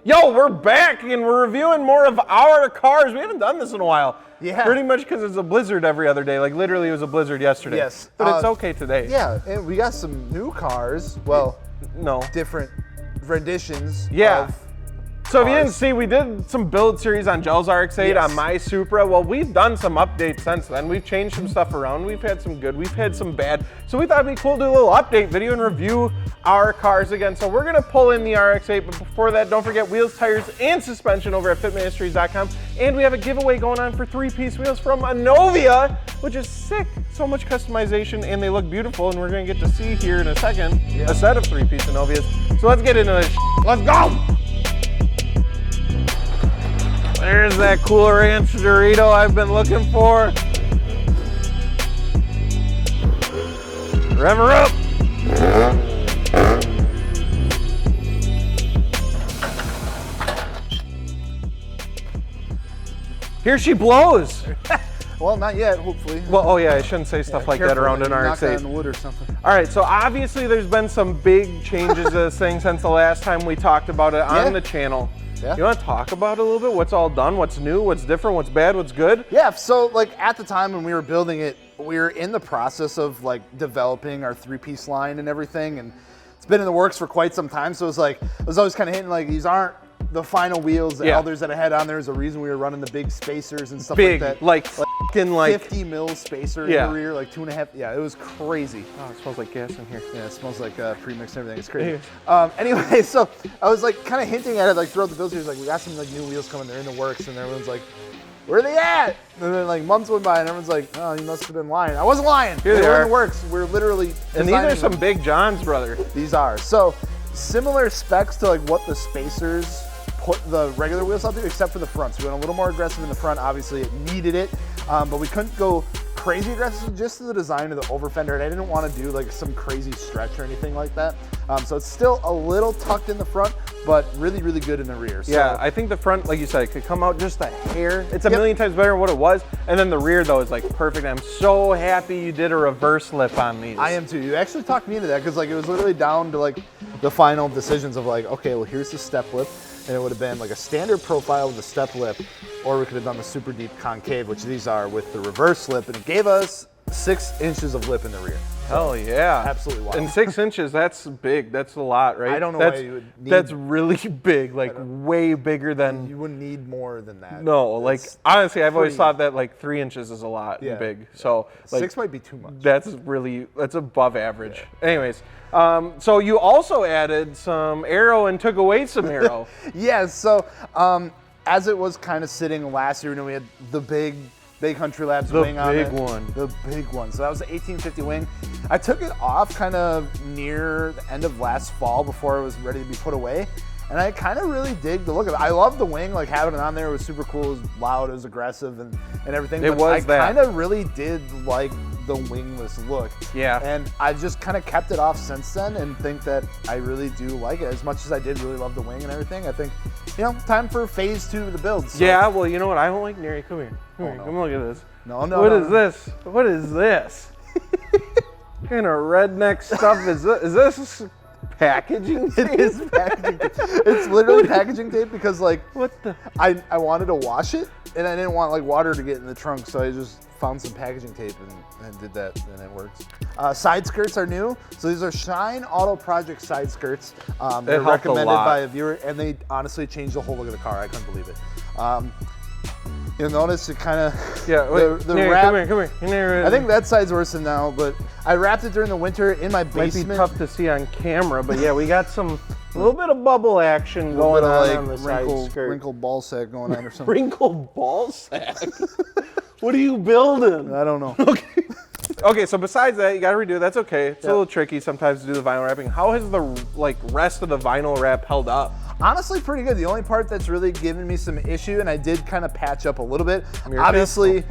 Yo, we're back and we're reviewing more of our cars. We haven't done this in a while. Yeah. Pretty much because it's a blizzard every other day. Like literally it was a blizzard yesterday. Yes. But it's okay today. Yeah, and we got some new cars. Well, no. different renditions. Yeah. Of So if you didn't see, we did some build series on Gels RX-8 on my Supra. Well, we've done some updates since then. We've changed some stuff around. We've had some good, we've had some bad. So we thought it'd be cool to do a little update video and review our cars again. So we're gonna pull in the RX-8, but before that, don't forget wheels, tires, and suspension over at fitmentindustries.com. And we have a giveaway going on for 3-piece wheels from Anovia, which is sick. So much customization, and they look beautiful, and we're gonna get to see here in a second a set of 3-piece Anovias. So let's get into this. Let's go! There's that Cool Ranch Dorito I've been looking for. Rev her up. Here she blows. Well, not yet, hopefully. Well, oh yeah, I shouldn't say stuff like that around an RX-8. On wood or something. All right, so obviously there's been some big changes to this thing since the last time we talked about it on the channel. Yeah. You want to talk about it a little bit? What's all done? What's new? What's different? What's bad? What's good? Yeah, so like at the time when we were building it, we were in the process of like developing our 3-piece line and everything, and it's been in the works for quite some time. So it was like, I was always kind of hitting like, these aren't the final wheels. The others that I had on there is a reason we were running the big spacers and stuff like that. Like 50 mil spacer in the rear, like 2.5. Yeah, it was crazy. Oh, it smells like gas in here. Yeah, it smells like pre-mixed and everything. It's crazy. Anyway, so I was like kind of hinting at it like throughout the build series, like we got some like new wheels coming, they're in the works, and everyone's like, where are they at? And then like months went by and everyone's like, oh, you must have been lying. I wasn't lying. Here they they were are. in the works. We're literally And these are some them. big Johns, brother. These are. So similar specs to like what the spacers put the regular wheels out there, except for the front. So we went a little more aggressive in the front. Obviously it needed it, but we couldn't go crazy aggressive just to the design of the over fender, and I didn't want to do like some crazy stretch or anything like that. So it's still a little tucked in the front, but really, really good in the rear. So, yeah, I think the front, like you said, it could come out just a hair. It's a million times better than what it was. And then the rear though is like perfect. I'm so happy you did a reverse lip on these. I am too. You actually talked me into that because like it was literally down to like the final decisions of like, okay, well here's the step lip. And it would have been like a standard profile with a step lip, or we could have done the super deep concave, which these are with the reverse lip, and it gave us 6 inches of lip in the rear. Hell yeah. Absolutely wild. And 6 inches, that's big. That's a lot, right? I don't know that's, why you would need... That's really big, like way bigger than... You wouldn't need more than that. No, like honestly, I've always thought that like 3 inches is a lot big. So like 6 might be too much. That's above average. Yeah. Anyways, so you also added some aero and took away some aero. Yeah, so as it was kind of sitting last year, you know, we had the big Country Labs wing on it. The big one. So that was the 1850 wing. I took it off kind of near the end of last fall before it was ready to be put away. And I kind of really dig the look of it. I love the wing, like having it on there was super cool. It was loud, it was aggressive and everything. It was that. I kind of really did like the wingless look. Yeah. And I've just kind of kept it off since then and think that I really do like it. As much as I did really love the wing and everything, I think, you know, time for phase 2 of the build. So. Yeah, well, you know what I don't like? Neri, come here. Come look at this. What is this? What is this? What kind of redneck stuff is this? Is this packaging tape? It is packaging tape. It's literally packaging tape because like what the? I wanted to wash it and I didn't want like water to get in the trunk, so I just found some packaging tape and did that, and it works. Side skirts are new, so these are Shine Auto Project side skirts. They're recommended by a viewer, and they honestly changed the whole look of the car. I couldn't believe it. You'll notice it kind of the wrap. Come here. I think that side's worse than now, but I wrapped it during the winter in my basement. Might be tough to see on camera, but yeah, we got a little bit of bubble action going on the side skirt. Wrinkled ball sack going on or something. Wrinkled ball sack? What are you building? I don't know. Okay. Okay, so besides that, you gotta redo it. That's okay. It's a little tricky sometimes to do the vinyl wrapping. How has the rest of the vinyl wrap held up? Honestly, pretty good. The only part that's really given me some issue, and I did kind of patch up a little bit, obviously,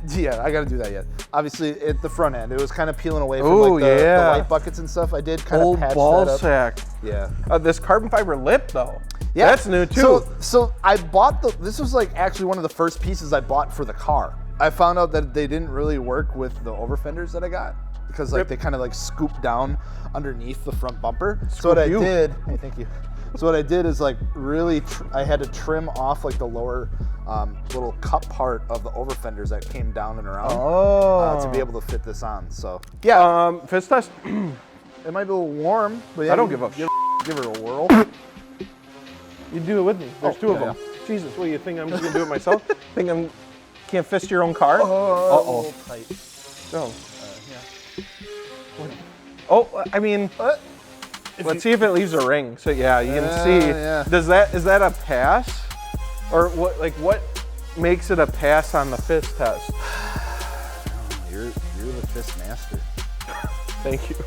yeah, I got to do that yet. Obviously, at the front end, it was kind of peeling away from like the white buckets and stuff. I did kind of patch that up. Old ball sack. Yeah. This carbon fiber lip, though. Yeah. That's new, too. So I bought this was like actually one of the first pieces I bought for the car. I found out that they didn't really work with the over fenders that I got because like they kind of like scooped down underneath the front bumper. So what I did, hey, thank you. So what I did is like really, I had to trim off like the lower little cup part of the over fenders that came down and around to be able to fit this on. So yeah, fist test. it might be a little warm, but yeah, I don't give a give it a whirl. You do it with me. There's two of them. Jesus, what do you think? I'm just gonna do it myself? Think I'm can't fist your own car? Oh, tight. Oh. Yeah. Oh, I mean, let's see if it leaves a ring. So yeah, you can see. Yeah. Is that a pass, or what? Like what makes it a pass on the fist test? You're the fist master. Thank you.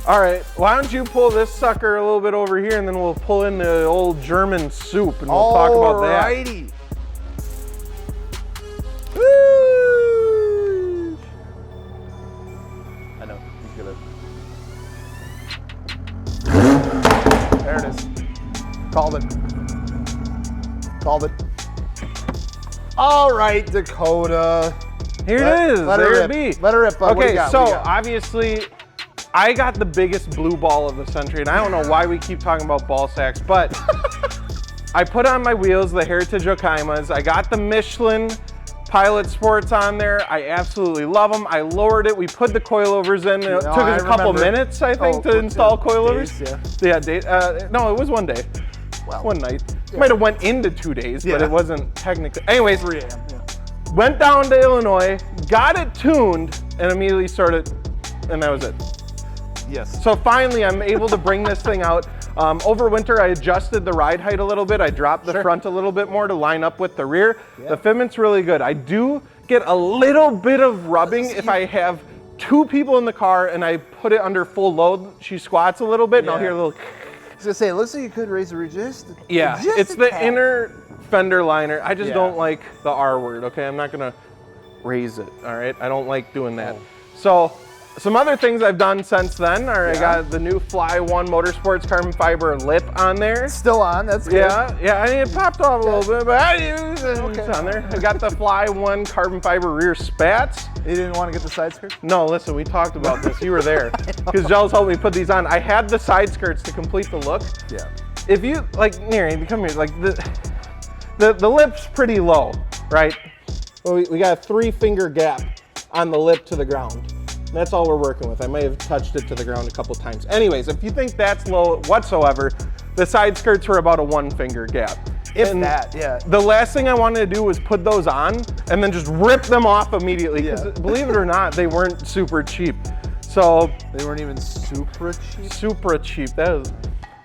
All right, why don't you pull this sucker a little bit over here, and then we'll pull in the old German soup, and we'll talk about that. Alrighty. I know, he's gonna. There it is. Called it. Called it. All right, Dakota. Here it is. Let There it it be. Let her rip. Bud. What do Okay, you got? so What do you got? obviously, I got the biggest blue ball of the century, and I don't know why we keep talking about ball sacks, but I put on my wheels the Heritage Okaimas. I got the Michelin Pilot Sports on there. I absolutely love them. I lowered it. We put the coilovers in. It took us a couple minutes, I think, to install coilovers. No, it was one day. Well, one night. Might have went into 2 days, but it wasn't technically. Anyways, 3 a.m. went down to Illinois, got it tuned, and immediately started, and that was it. Yes. So finally, I'm able to bring this thing out. Over winter, I adjusted the ride height a little bit. I dropped the front a little bit more to line up with the rear. Yeah. The fitment's really good. I do get a little bit of rubbing if I have two people in the car and I put it under full load. She squats a little bit, and I'll hear a little. I was gonna say, it looks like you could raise the resist. Yeah, just it's a the tad. inner fender liner. I just don't like the R word, okay? I'm not gonna raise it, all right? I don't like doing that. So, some other things I've done since then are I got the new Fly One Motorsports carbon fiber lip on there. Still on, that's good. Yeah, I mean, it popped off a little bit, but it's on there. I got the Fly One carbon fiber rear spats. You didn't want to get the side skirts? No, listen, we talked about this. You were there. Because Gels helped me put these on. I had the side skirts to complete the look. Yeah. If you, like, Neri, come here, like, the lip's pretty low, right? Well, we got a 3-finger gap on the lip to the ground. That's all we're working with. I may have touched it to the ground a couple times. Anyways, if you think that's low whatsoever, the side skirts were about a 1-finger gap. The last thing I wanted to do was put those on and then just rip them off immediately, because believe it or not, they weren't super cheap. So they weren't even super cheap? Super cheap. That is.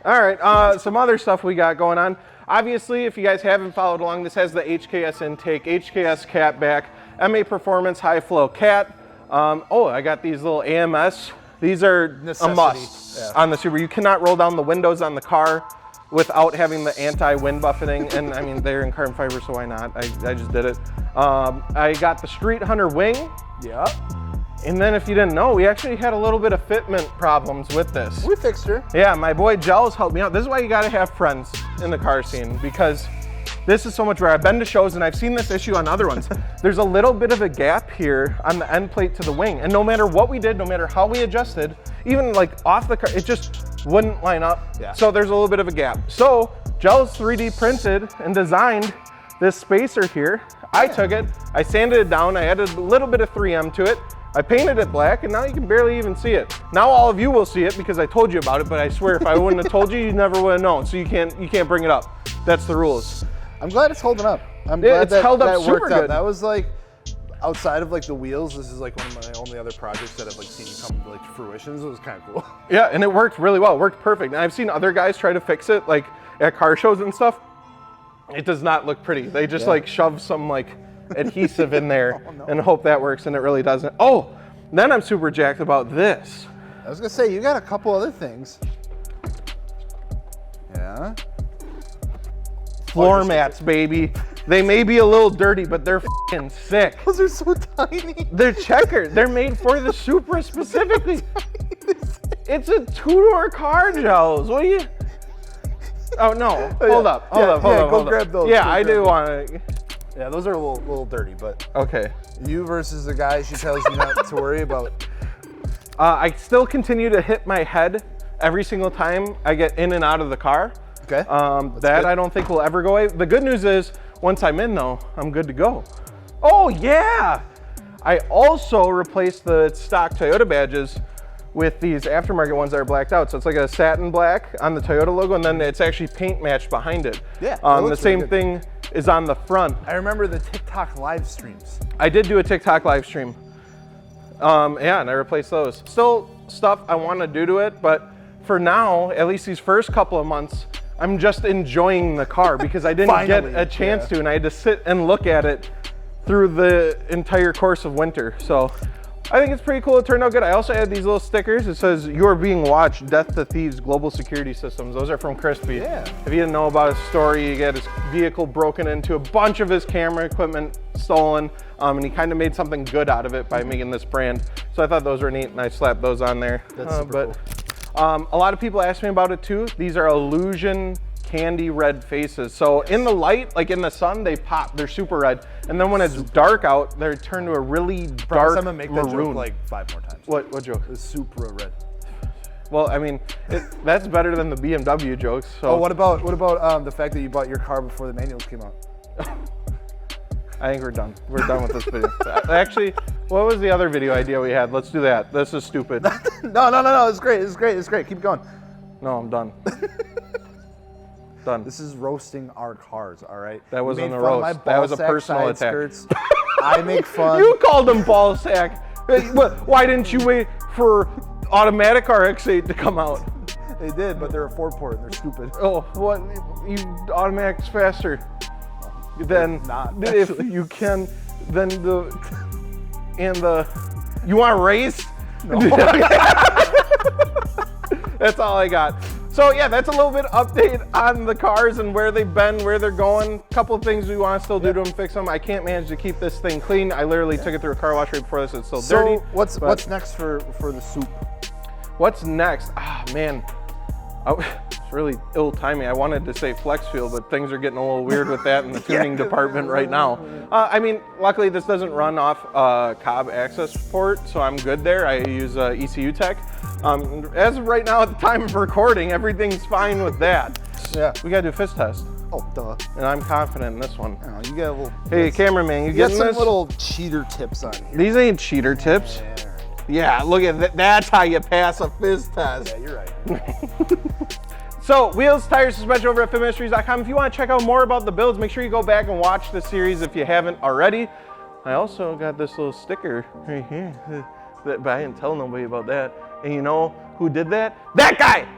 All right, some other stuff we got going on. Obviously, if you guys haven't followed along, this has the HKS intake, HKS cat back, MA Performance high flow cat. I got these little AMS. These are a must on the Supra. You cannot roll down the windows on the car without having the anti-wind buffeting. And I mean, they're in carbon fiber, so why not? I just did it. I got the Street Hunter wing. Yep. And then if you didn't know, we actually had a little bit of fitment problems with this. We fixed her. Yeah, my boy Gels helped me out. This is why you gotta have friends in the car scene, because this is so much rare. I've been to shows and I've seen this issue on other ones. There's a little bit of a gap here on the end plate to the wing. And no matter what we did, no matter how we adjusted, even like off the car, it just wouldn't line up. Yeah. So there's a little bit of a gap. So Gels 3D printed and designed this spacer here. I took it, I sanded it down, I added a little bit of 3M to it, I painted it black, and now you can barely even see it. Now all of you will see it because I told you about it, but I swear if I wouldn't have told you, you never would have known. So you can't bring it up. That's the rules. I'm glad it's holding up. I'm glad it's held up super worked out. good. That was like, outside of like the wheels, this is like one of my only other projects that I've like seen come to like fruition. So it was kind of cool. Yeah, and it worked really well. It worked perfect. And I've seen other guys try to fix it, like at car shows and stuff. It does not look pretty. They just like shove some like adhesive in there and hope that works, and it really doesn't. Oh, then I'm super jacked about this. I was gonna say, you got a couple other things. Yeah. Floor mats, baby. They may be a little dirty, but they're f***ing sick. Those are so tiny. They're checkered. They're made for the Supra specifically. It's a 2-door car, Gels. What are you? Oh no! Hold up! Hold up! Go grab those. Yeah, I do want to. Yeah, those are a little dirty, but Okay. you versus the guy she tells you not to worry about. I still continue to hit my head every single time I get in and out of the car. Okay. That good. I don't think will ever go away. The good news is, once I'm in though, I'm good to go. Oh yeah! I also replaced the stock Toyota badges with these aftermarket ones that are blacked out. So it's like a satin black on the Toyota logo, and then it's actually paint matched behind it. Yeah, the same thing is on the front. I remember the TikTok live streams. I did do a TikTok live stream. Yeah, and I replaced those. Still stuff I want to do to it, but for now, at least these first couple of months, I'm just enjoying the car because I didn't get a chance to, and I had to sit and look at it through the entire course of winter. So I think it's pretty cool. It turned out good. I also had these little stickers. It says, "You're being watched, Death to Thieves Global Security Systems." Those are from Crispy. Yeah. If you didn't know about his story, he got his vehicle broken into, a bunch of his camera equipment stolen, and he kind of made something good out of it by making this brand. So I thought those were neat, and I slapped those on there. That's super cool. A lot of people ask me about it too. These are illusion candy red faces. So in the light, like in the sun, they pop, they're super red. And then when it's dark out, they're turned to a really dark I'm gonna make that maroon. joke like 5 more times. What joke? The Supra red. Well, I mean, that's better than the BMW jokes. So. Oh, what about the fact that you bought your car before the manuals came out? I think we're done. We're done with this video. Actually, what was the other video idea we had? Let's do that. This is stupid. No. It's great. It's great. Keep going. No, I'm done. Done. This is roasting our cars, all right? That wasn't You a made fun of roast. my That ball was a sack personal side attack. skirts. I make fun. You called them ball sack. Why didn't you wait for automatic RX-8 to come out? They did, but they're a 4-port and they're stupid. Oh, what? You automatic's faster. Then not, if actually. you can, then you want to race? No. That's all I got. So yeah, that's a little bit update on the cars and where they've been, where they're going. A couple of things we want to still do to them, fix them. I can't manage to keep this thing clean. I literally took it through a car wash right before this. It's still dirty. So what's next for the soup? What's next? Ah, man. It's really ill timing. I wanted to say flex fuel, but things are getting a little weird with that in the tuning department right now. I mean, luckily this doesn't run off Cobb access port, so I'm good there. I use ECU Tech. As of right now, at the time of recording, everything's fine with that. Yeah. We gotta do a fist test, Oh, duh. and I'm confident in this one. I don't know, you got a little. Hey, cameraman, you You got getting some this? little cheater tips on here. These ain't cheater tips. Yeah, Yeah, look at that. That's how you pass a fist test. yeah, you're right. So, wheels, tires, suspension over at fitministries.com. If you want to check out more about the builds, make sure you go back and watch the series if you haven't already. I also got this little sticker right here, but I didn't tell nobody about that. And you know who did that? That guy!